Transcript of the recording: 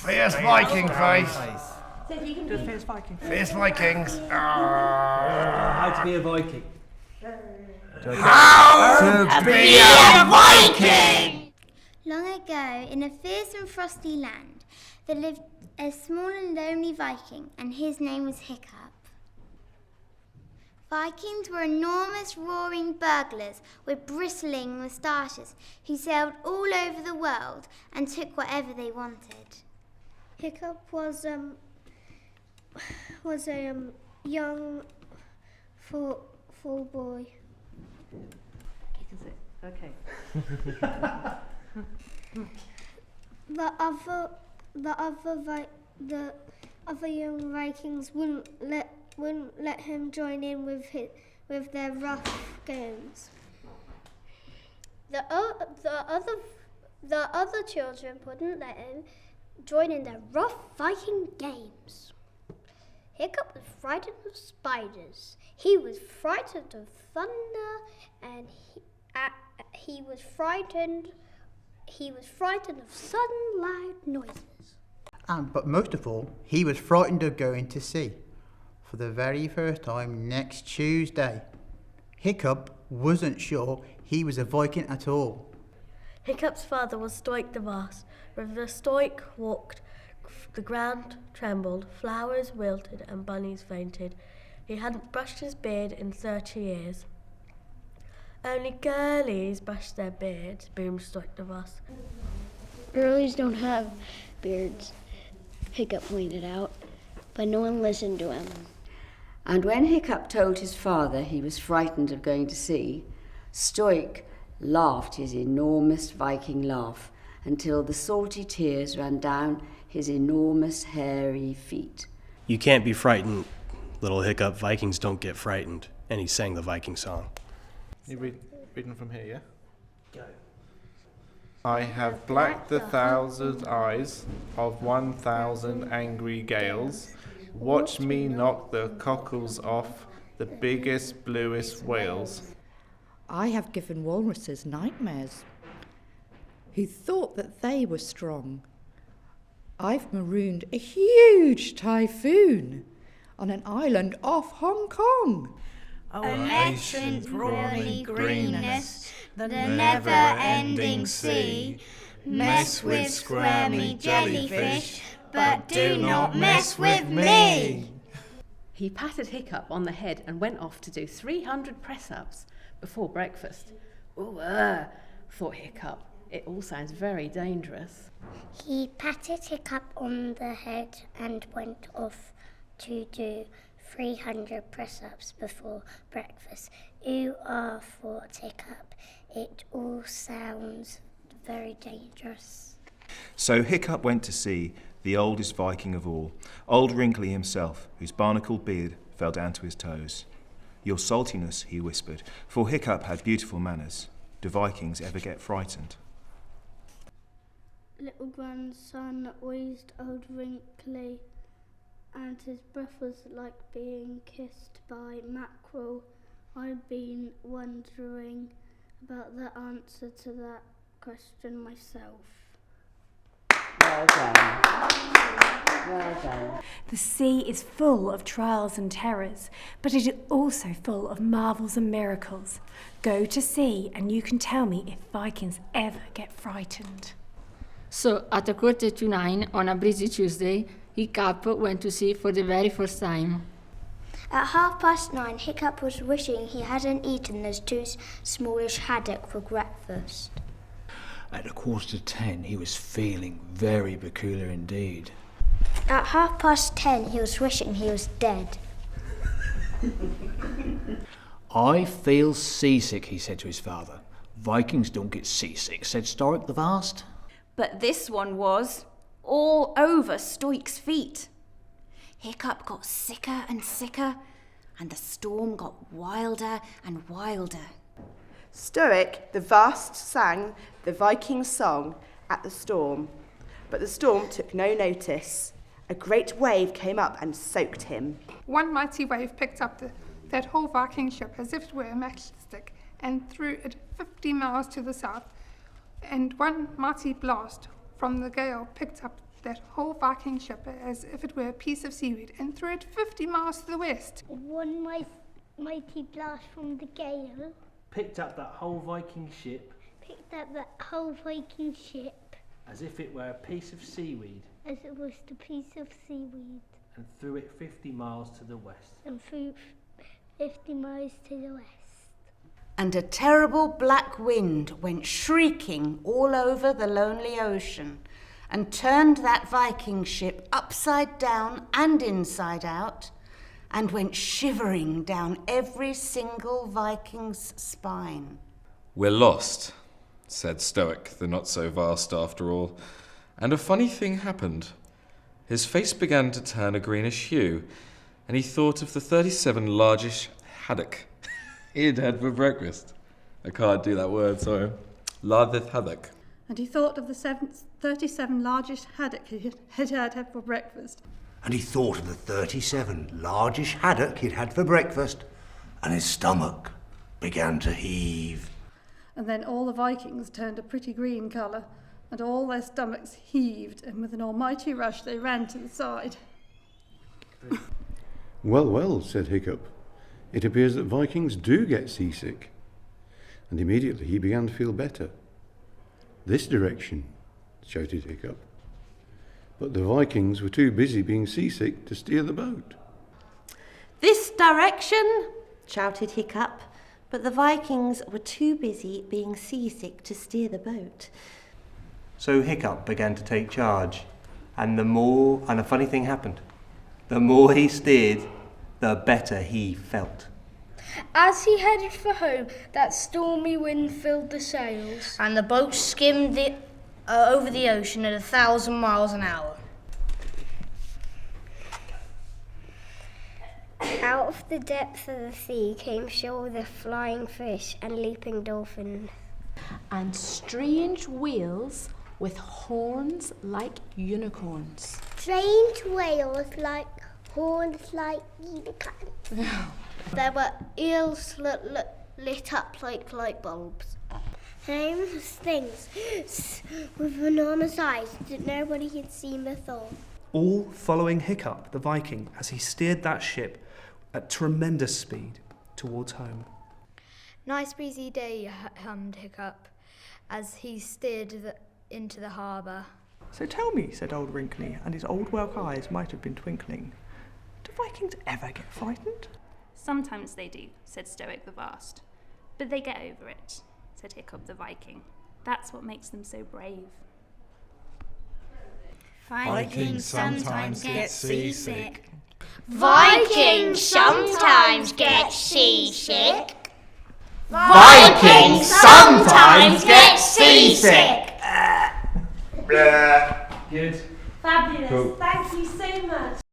Fierce Viking face. So if you can do a fierce Viking. Fierce Vikings. How to be a Viking. How to be a Viking! Long ago, in a fierce and frosty land, there lived a small and lonely Viking, and his name was Hiccup. Vikings were enormous roaring burglars with bristling moustaches who sailed all over the world and took whatever they wanted. Hiccup was a young full boy. Okay. The other young Vikings wouldn't let him join in with their rough games. The other children wouldn't let him join in their rough Viking games. Hiccup was frightened of spiders. He was frightened of thunder, and he was frightened of sudden loud noises. But most of all, he was frightened of going to sea for the very first time next Tuesday. Hiccup wasn't sure he was a Viking at all. Hiccup's father was Stoic the Vast. Wherever the Stoic walked, the ground trembled, flowers wilted, and bunnies fainted. He hadn't brushed his beard in 30 years. Only girlies brush their beards, boomed Stoic the Vast. Girlies don't have beards, Hiccup pointed out, but no one listened to him. And when Hiccup told his father he was frightened of going to sea, Stoic laughed his enormous Viking laugh until the salty tears ran down his enormous hairy feet. You can't be frightened, little Hiccup. Vikings don't get frightened. And he sang the Viking song. You reading from here, yeah? Go. I have blacked the 1,000 eyes of 1,000 angry gales. Watch me knock the cockles off the biggest, bluest whales. I have given walruses nightmares, who thought that they were strong. I've marooned a huge typhoon on an island off Hong Kong. Ancient brawny greenness, the never-ending sea. Mess with squirmy jellyfish, but do not mess with me. He patted Hiccup on the head and went off to do 300 press-ups before breakfast. Ooh, thought Hiccup. It all sounds very dangerous. He patted Hiccup on the head and went off to do 300 press-ups before breakfast. Ooh, thought Hiccup. It all sounds very dangerous. So Hiccup went to see the oldest Viking of all, old Wrinkly himself, whose barnacled beard fell down to his toes. Your saltiness, he whispered, for Hiccup had beautiful manners. Do Vikings ever get frightened? Little grandson raised old Wrinkly, and his breath was like being kissed by mackerel. I've been wondering about the answer to that question myself. Well done. Well done. The sea is full of trials and terrors, but it is also full of marvels and miracles. Go to sea and you can tell me if Vikings ever get frightened. So, at 9:15 on a breezy Tuesday, Hiccup went to sea for the very first time. At 9:30, Hiccup was wishing he hadn't eaten those two smallish haddock for breakfast. At 9:45, he was feeling very peculiar indeed. At 10:30, he was wishing he was dead. I feel seasick, he said to his father. Vikings don't get seasick, said Stoic the Vast. But this one was all over Stoic's feet. Hiccup got sicker and sicker, and the storm got wilder and wilder. Stoic the Vast sang the Viking song at the storm, but the storm took no notice. A great wave came up and soaked him. One mighty wave picked up that whole Viking ship as if it were a matchstick and threw it 50 miles to the south, and one mighty blast from the gale picked up that whole Viking ship as if it were a piece of seaweed and threw it 50 miles to the west. One mighty blast from the gale picked up that whole Viking ship as if it were a piece of seaweed and threw it 50 miles to the west. And a terrible black wind went shrieking all over the lonely ocean and turned that Viking ship upside down and inside out and went shivering down every single Viking's spine. "We're lost," said Stoic, the not-so-vast after all. And a funny thing happened. His face began to turn a greenish hue, and he thought of the 37 largest haddock he'd had for breakfast. I can't do that word, sorry. Lardeth haddock. And he thought of the 37 largest haddock he had had for breakfast. And he thought of the 37 largest haddock he'd had for breakfast, and his stomach began to heave. And then all the Vikings turned a pretty green colour, and all their stomachs heaved, and with an almighty rush they ran to the side. "Well, well," said Hiccup. "It appears that Vikings do get seasick." And immediately he began to feel better. "This direction," shouted Hiccup. But the Vikings were too busy being seasick to steer the boat. "This direction," shouted Hiccup, but the Vikings were too busy being seasick to steer the boat. So Hiccup began to take charge, and a funny thing happened. The more he steered, the better he felt. As he headed for home, that stormy wind filled the sails, and the boat skimmed over the ocean at 1,000 miles an hour. Out of the depths of the sea came shore the flying fish and leaping dolphins, and strange whales with horns like unicorns. Strange whales like horns like unicorns. There were eels that lit up like light bulbs. Enormous things with enormous eyes that nobody had seen before. All following Hiccup, the Viking, as he steered that ship at tremendous speed towards home. "Nice breezy day," hummed Hiccup, as he steered into the harbour. "So tell me," said old Wrinkly, and his old whelk eyes might have been twinkling, "do Vikings ever get frightened?" "Sometimes they do," said Stoic the Vast. "But they get over it," said Hiccup the Viking. "That's what makes them so brave." Vikings sometimes get seasick. Vikings sometimes get seasick. Vikings sometimes get seasick. Good. Fabulous. Cool. Thank you so much.